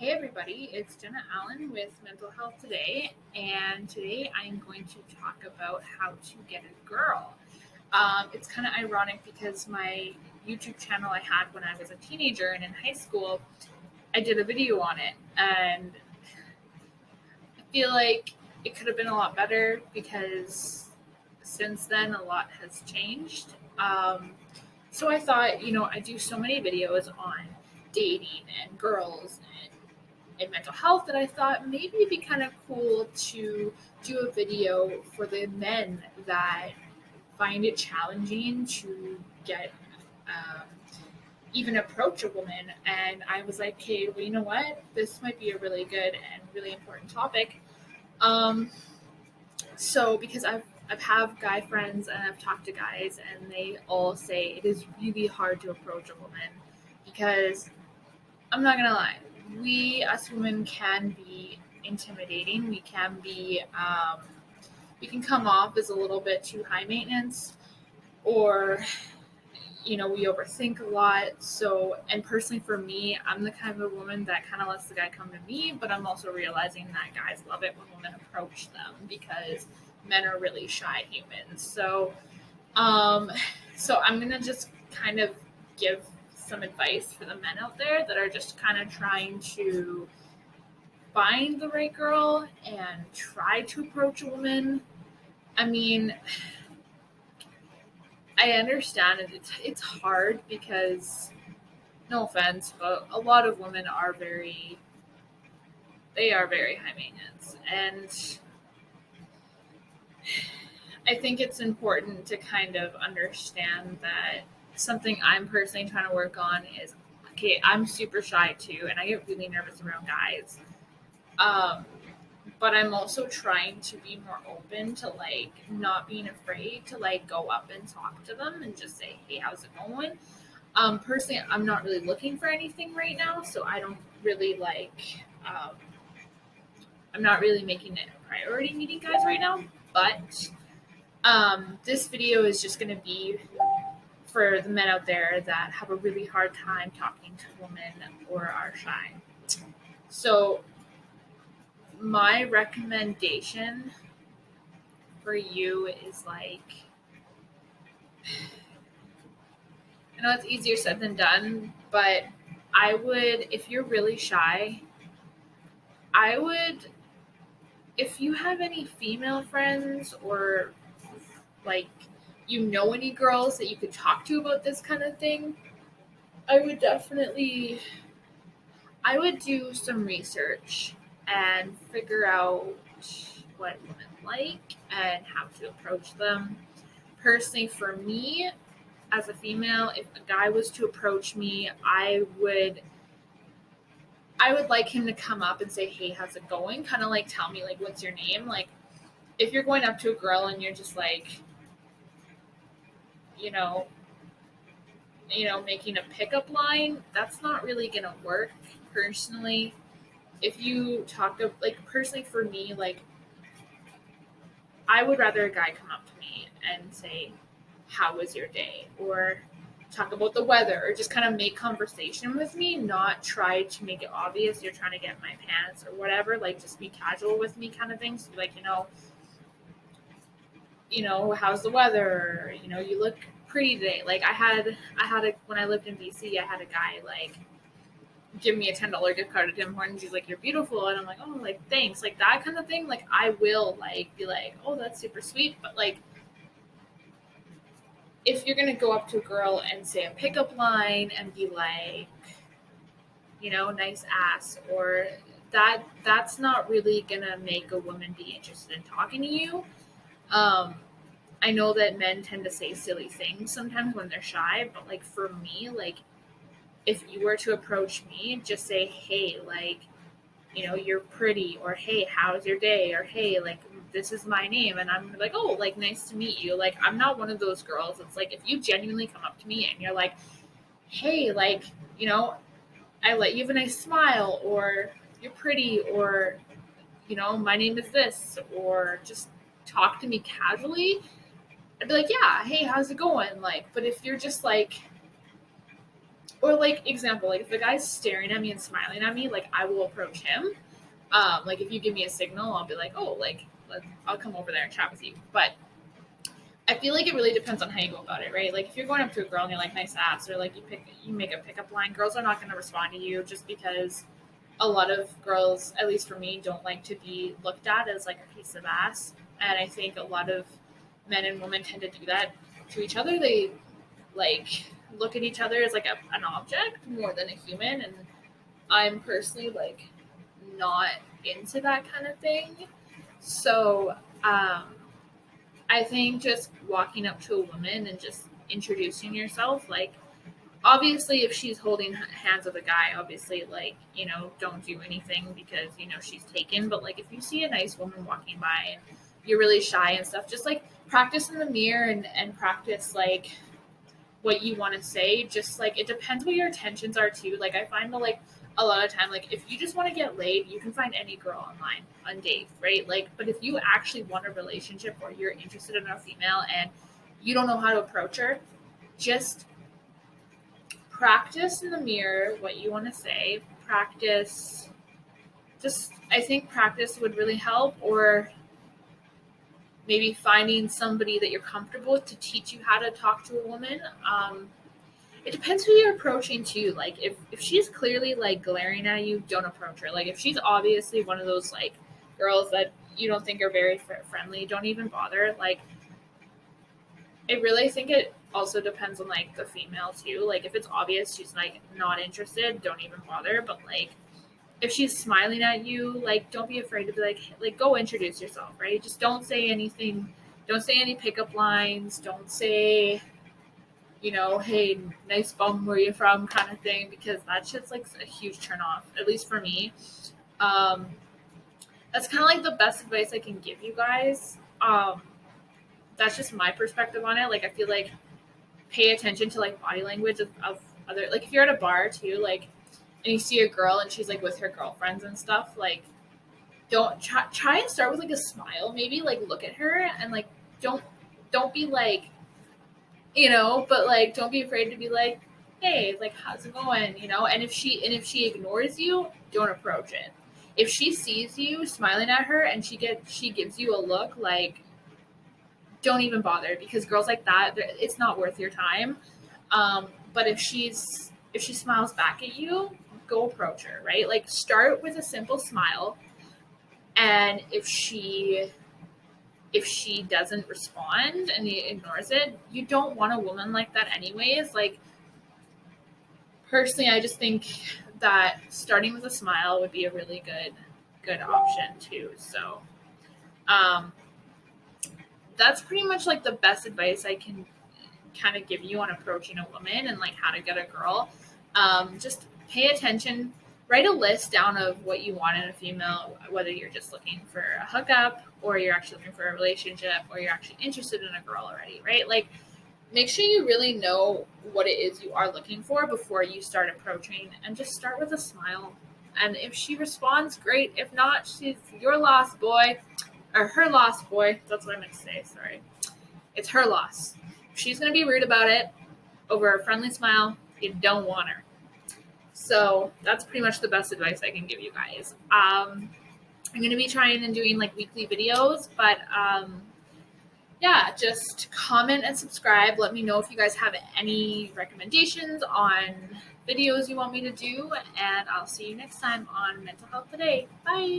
Hey everybody, it's Jenna Allen with Mental Health Today, and today I am going to talk about how to get a girl. It's kind of ironic because my YouTube channel I had when I was a teenager and in high school, I did a video on it, and I feel like it could have been a lot better because since then a lot has changed. So I thought, I do so many videos on dating and girls and mental health that I thought maybe it'd be kind of cool to do a video for the men that find it challenging to get um, even approach a woman. And I was like, hey, well, you know what? This might be a really good and really important topic. Um, so because I've have guy friends and I've talked to guys and they all say it is really hard to approach a woman because I'm not gonna lie. We as women can be intimidating. We can come off as a little bit too high maintenance, or we overthink a lot. So, and personally for me, I'm the kind of a woman that kind of lets the guy come to me, but I'm also realizing that guys love it when women approach them because men are really shy humans. Um, so I'm gonna just kind of give some advice for the men out there that are just kind of trying to find the right girl and try to approach a woman. I mean, I understand it's hard because no offense, but a lot of women are very high maintenance, and I think it's important to kind of understand that something I'm personally trying to work on is okay, I'm super shy too, and I get really nervous around guys. Um, but I'm also trying to be more open to like not being afraid to like go up and talk to them and just say, hey, how's it going? Personally, I'm not really looking for anything right now, so I don't really I'm not really making it a priority meeting guys right now, but this video is just going to be for the men out there that have a really hard time talking to women or are shy. So, my recommendation for you is like, I know it's easier said than done, but I would, if you're really shy, I would, if you have any female friends or like any girls that you could talk to about this kind of thing, I would definitely I would do some research and figure out what women like and how to approach them. Personally, for me, as a female, if a guy was to approach me, I would like him to come up and say, "Hey, how's it going?" Kind of like tell me like, "What's your name?" Like, if you're going up to a girl and you're just like, you know, making a pickup line, that's not really gonna work. Personally, if you talk of like personally for me, like I would rather a guy come up to me and say, "How was your day?" or talk about the weather or just kind of make conversation with me, not try to make it obvious you're trying to get my pants or whatever, like just be casual with me kind of thing. So be like, how's the weather? You look pretty today. Like I had a when I lived in BC, I had a guy like give me a $10 gift card to Tim Hortons. He's like, "You're beautiful," and I'm like, "Oh, like thanks," like that kind of thing. Like I will like be like, "Oh, that's super sweet," but like if you're gonna go up to a girl and say a pickup line and be like, nice ass, or that's not really gonna make a woman be interested in talking to you. Um, I know that men tend to say silly things sometimes when they're shy, but like for me, like if you were to approach me, just say, "Hey, like, you're pretty," or "Hey, how's your day?" or "Hey, like, this is my name," and I'm like, "Oh, like, nice to meet you." Like, I'm not one of those girls. It's like if you genuinely come up to me and you're like, "Hey, like, you know, I let you have a nice smile," or "You're pretty," or "My name is this," or just talk to me casually, I'd be like, "Yeah, hey, how's it going?" Like, but if you're just like or like example, like if the guy's staring at me and smiling at me, like I will approach him. Like if you give me a signal, I'll be like, oh, like I'll come over there and chat with you. But I feel like it really depends on how you go about it, right? Like if you're going up to a girl and you're like nice ass, or like you make a pickup line, girls are not going to respond to you just because a lot of girls, at least for me, don't like to be looked at as like a piece of ass. And I think a lot of men and women tend to do that to each other. They like look at each other as like an object more than a human. And I'm personally like not into that kind of thing. So I think just walking up to a woman and just introducing yourself, like obviously if she's holding hands with a guy, obviously like, you know, don't do anything because, you know, she's taken. But like if you see a nice woman walking by and you're really shy and stuff, just like practice in the mirror and practice like what you want to say. Just like it depends what your intentions are too. Like I find that like a lot of time, like if you just want to get laid, you can find any girl online on date, right? Like, but if you actually want a relationship or you're interested in a female and you don't know how to approach her, just practice in the mirror what you want to say. Practice, just I think practice would really help, or maybe finding somebody that you're comfortable with to teach you how to talk to a woman. It depends who you're approaching too. Like if she's clearly like glaring at you, don't approach her. Like if she's obviously one of those like girls that you don't think are very friendly, don't even bother. Like I really think it also depends on like the female too. Like if it's obvious she's like not interested, don't even bother. But like if she's smiling at you, like don't be afraid to be like go introduce yourself, right? Just don't say anything. Don't say any pickup lines. Don't say, you know, hey, nice bum, where you from, kind of thing, because that shit's like a huge turn off, at least for me. Um, that's kind of like the best advice I can give you guys. That's just my perspective on it. Like, I feel like pay attention to like body language of other, like if you're at a bar too, like, and you see a girl and she's like with her girlfriends and stuff, like, don't try and start with like a smile, maybe like look at her and like don't be like, you know, but like don't be afraid to be like, hey, like how's it going, you know? And if she ignores you, don't approach it. If she sees you smiling at her and she gives you a look, like don't even bother, because girls like that, it's not worth your time. But if she smiles back at you, go approach her, right? Like start with a simple smile, and if she doesn't respond and he ignores it, you don't want a woman like that anyways. Like personally, I just think that starting with a smile would be a really good option too. So that's pretty much like the best advice I can kind of give you on approaching a woman and like how to get a girl. Just pay attention, write a list down of what you want in a female, whether you're just looking for a hookup or you're actually looking for a relationship or you're actually interested in a girl already, right? Like make sure you really know what it is you are looking for before you start approaching, and just start with a smile. And if she responds, great. If not, she's your loss, boy. Or her loss, boy. That's what I meant to say, sorry. It's her loss. If she's going to be rude about it over a friendly smile, you don't want her. So that's pretty much the best advice I can give you guys. I'm going to be trying and doing like weekly videos, but yeah, just comment and subscribe. Let me know if you guys have any recommendations on videos you want me to do, and I'll see you next time on Mental Health Today. Bye.